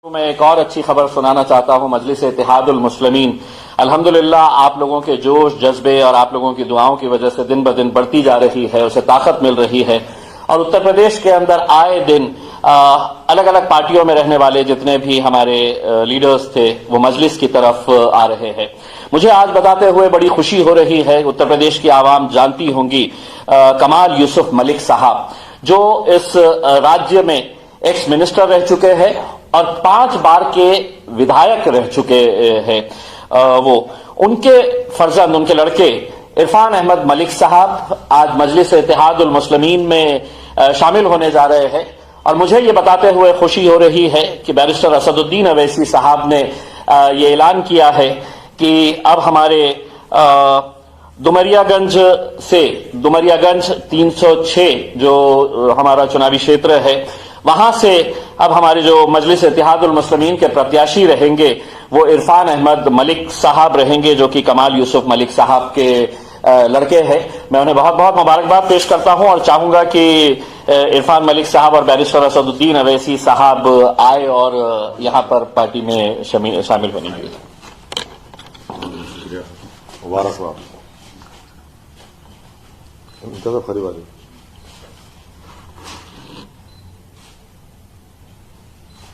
मैं एक और अच्छी खबर सुनाना चाहता हूं। मजलिस इत्तेहादुल मुस्लिमीन अल्हम्दुलिल्लाह आप लोगों के जोश जज्बे और आप लोगों की दुआओं की वजह से दिन ब दिन बढ़ती जा रही है, उसे ताकत मिल रही है। और उत्तर प्रदेश के अंदर आए दिन अलग अलग पार्टियों में रहने वाले जितने भी हमारे लीडर्स थे वो मजलिस की तरफ आ रहे हैं। मुझे आज बताते हुए बड़ी खुशी हो रही है। उत्तर प्रदेश की आवाम जानती होंगी कमाल यूसुफ मलिक साहब, जो इस राज्य में एक्स मिनिस्टर रह चुके हैं और 5 बार के विधायक रह चुके हैं। वो उनके फर्जंद, उनके लड़के इरफान अहमद मलिक साहब आज मजलिस इत्तेहादुल मुस्लिमीन में शामिल होने जा रहे हैं। और मुझे ये बताते हुए खुशी हो रही है कि बैरिस्टर असदुद्दीन अवैसी साहब ने ये ऐलान किया है कि अब हमारे डुमरियागंज 306 जो हमारा चुनावी क्षेत्र है, वहां से अब हमारे जो मजलिस इत्तेहादुल मुस्लिमीन के प्रत्याशी रहेंगे वो इरफान अहमद मलिक साहब रहेंगे, जो कि कमाल यूसुफ मलिक साहब के लड़के हैं। मैं उन्हें बहुत बहुत मुबारकबाद पेश करता हूं और चाहूंगा कि इरफान मलिक साहब और बैरिस्टर असदुद्दीन अवैसी साहब आए और यहां पर पार्टी में शामिल होने के लिए। मुबारकबाद। इनका तो खरी वाली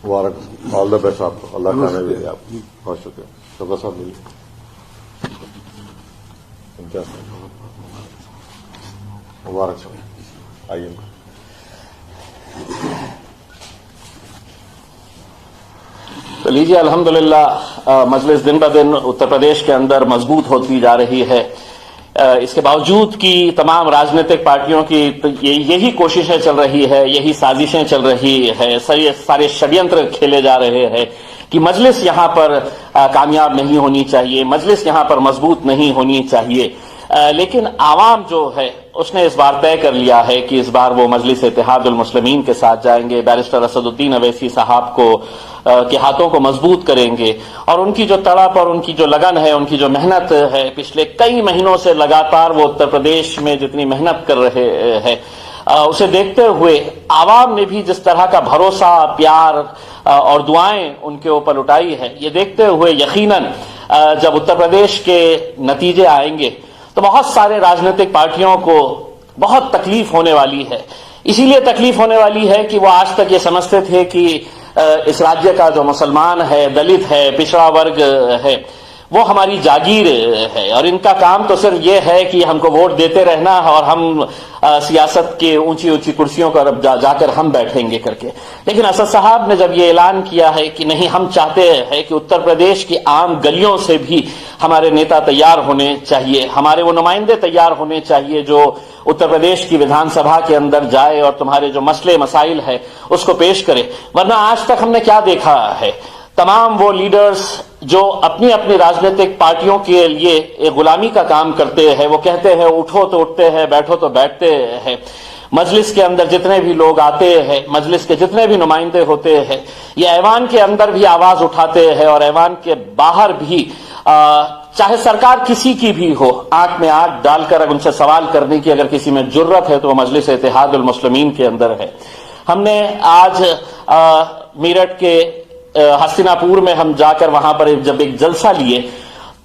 मुबारक, ऑल द बेस्ट आपको, अल्लाह कामयाबी दे आपको। बहुत शुक्रिया। सबका साथ मिलिए। मुबारक हो, आइए। तो लीजिए, अल्हम्दुलिल्लाह मजलिस दिन ब दिन उत्तर प्रदेश के अंदर मजबूत होती जा रही है। इसके बावजूद कि तमाम राजनीतिक पार्टियों की तो यही कोशिशें चल रही है, यही साजिशें चल रही है, सारे षड्यंत्र खेले जा रहे हैं कि मजलिस यहां पर कामयाब नहीं होनी चाहिए, मजलिस यहां पर मजबूत नहीं होनी चाहिए। लेकिन आवाम जो है उसने इस बार तय कर लिया है कि इस बार वो मजलिस इत्तेहादुल मुस्लिमीन के साथ जाएंगे, बैरिस्टर असदुद्दीन अवैसी साहब को के हाथों को मजबूत करेंगे। और उनकी जो तड़प और उनकी जो लगन है, उनकी जो मेहनत है, पिछले कई महीनों से लगातार वो उत्तर प्रदेश में जितनी मेहनत कर रहे हैं, उसे देखते हुए आवाम ने भी जिस तरह का भरोसा, प्यार और दुआएं उनके ऊपर उठाई है, ये देखते हुए यकीनन जब उत्तर प्रदेश के नतीजे आएंगे तो बहुत सारे राजनीतिक पार्टियों को बहुत तकलीफ होने वाली है। इसीलिए तकलीफ होने वाली है कि वो आज तक ये समझते थे कि इस राज्य का जो मुसलमान है, दलित है, पिछड़ा वर्ग है, वो हमारी जागीर है और इनका काम तो सिर्फ ये है कि हमको वोट देते रहना और हम सियासत के ऊंची ऊंची कुर्सियों पर जाकर हम बैठेंगे करके। लेकिन असद साहब ने जब ये ऐलान किया है कि नहीं, हम चाहते हैं कि उत्तर प्रदेश की आम गलियों से भी हमारे नेता तैयार होने चाहिए, हमारे वो नुमाइंदे तैयार होने चाहिए जो उत्तर प्रदेश की विधानसभा के अंदर जाए और तुम्हारे जो मसले मसाइल है उसको पेश करे। वरना आज तक हमने क्या देखा है, तमाम वो लीडर्स जो अपनी अपनी राजनीतिक पार्टियों के लिए एक गुलामी का काम करते हैं, वो कहते हैं उठो तो उठते हैं, बैठो तो बैठते हैं। मजलिस के अंदर जितने भी लोग आते हैं, मजलिस के जितने भी नुमाइंदे होते हैं, ये ऐवान के अंदर भी आवाज उठाते हैं और ऐवान के बाहर भी चाहे सरकार किसी की भी हो, आंख में आंख डालकर अगर उनसे सवाल करने की अगर किसी में जुर्रत है तो वो मजलिस इत्तेहादुल मुस्लिमीन के अंदर है। हमने आज मेरठ के हस्तिनापुर में हम जाकर वहां पर जब एक जलसा लिए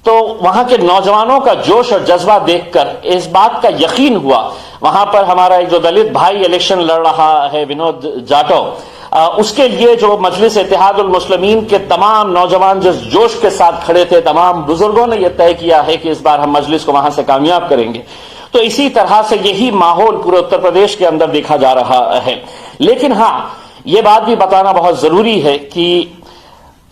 तो वहां के नौजवानों का जोश और जज्बा देखकर इस बात का यकीन हुआ। वहां पर हमारा एक जो दलित भाई इलेक्शन लड़ रहा है, विनोद जाटव, उसके लिए जो मजलिस इत्तेहादुल मुस्लिमीन के तमाम नौजवान जिस जोश के साथ खड़े थे, तमाम बुजुर्गों ने यह तय किया है कि इस बार हम मजलिस को वहां से कामयाब करेंगे। तो इसी तरह से यही माहौल पूरे उत्तर प्रदेश के अंदर देखा जा रहा है। लेकिन हां, ये बात भी बताना बहुत जरूरी है कि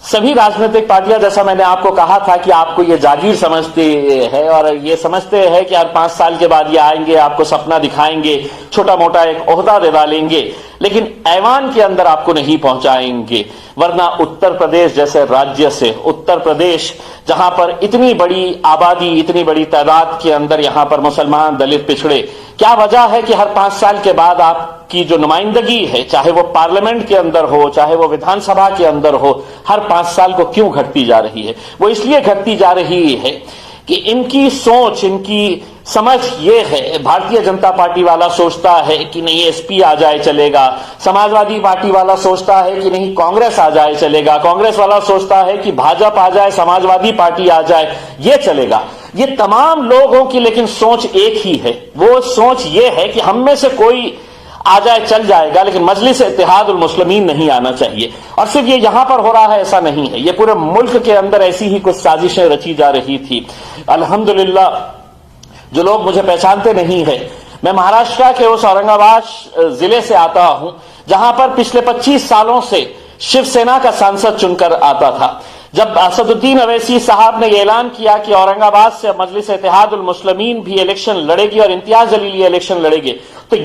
सभी राजनीतिक पार्टियां, जैसा मैंने आपको कहा था कि आपको ये जागीर समझती है और ये समझते हैं कि हर 5 साल के बाद ये आएंगे, आपको सपना दिखाएंगे, छोटा मोटा एक ओहदा दिला लेंगे, लेकिन ऐवान के अंदर आपको नहीं पहुंचाएंगे। वरना उत्तर प्रदेश जैसे राज्य से, उत्तर प्रदेश जहां पर इतनी बड़ी आबादी, इतनी बड़ी तादाद के अंदर यहां पर मुसलमान, दलित, पिछड़े, क्या वजह है कि हर 5 साल के बाद आपकी जो नुमाइंदगी है, चाहे वो पार्लियामेंट के अंदर हो, चाहे वो विधानसभा के अंदर हो, हर 5 साल को क्यों घटती जा रही है? वो इसलिए घटती जा रही है कि इनकी सोच, इनकी समझ ये है, भारतीय जनता पार्टी वाला सोचता है कि नहीं एसपी आ जाए चलेगा, समाजवादी पार्टी वाला सोचता है कि नहीं कांग्रेस आ जाए चलेगा, कांग्रेस वाला सोचता है कि भाजपा आ जाए, समाजवादी पार्टी आ जाए, ये चलेगा। ये तमाम लोगों की लेकिन सोच एक ही है। वो सोच ये है कि हम में से कोई आ जाए चल जाएगा, लेकिन मजलिस इत्तेहादुल मुस्लिमीन नहीं आना चाहिए। और सिर्फ ये यहां पर हो रहा है ऐसा नहीं है, ये पूरे मुल्क के अंदर ऐसी ही कुछ साजिशें रची जा रही थी। अल्हम्दुलिल्लाह, जो लोग मुझे पहचानते नहीं है, मैं महाराष्ट्र के उस औरंगाबाद जिले से आता हूं जहां पर पिछले 25 सालों से शिवसेना का सांसद चुनकर आता था। जब असदुद्दीन अवैसी साहब ने यह ऐलान किया कि औरंगाबाद से मजलिस इत्तेहादुल मुस्लिमीन भी इलेक्शन लड़ेगी और इम्तियाज जलीली इलेक्शन लड़ेंगे, तो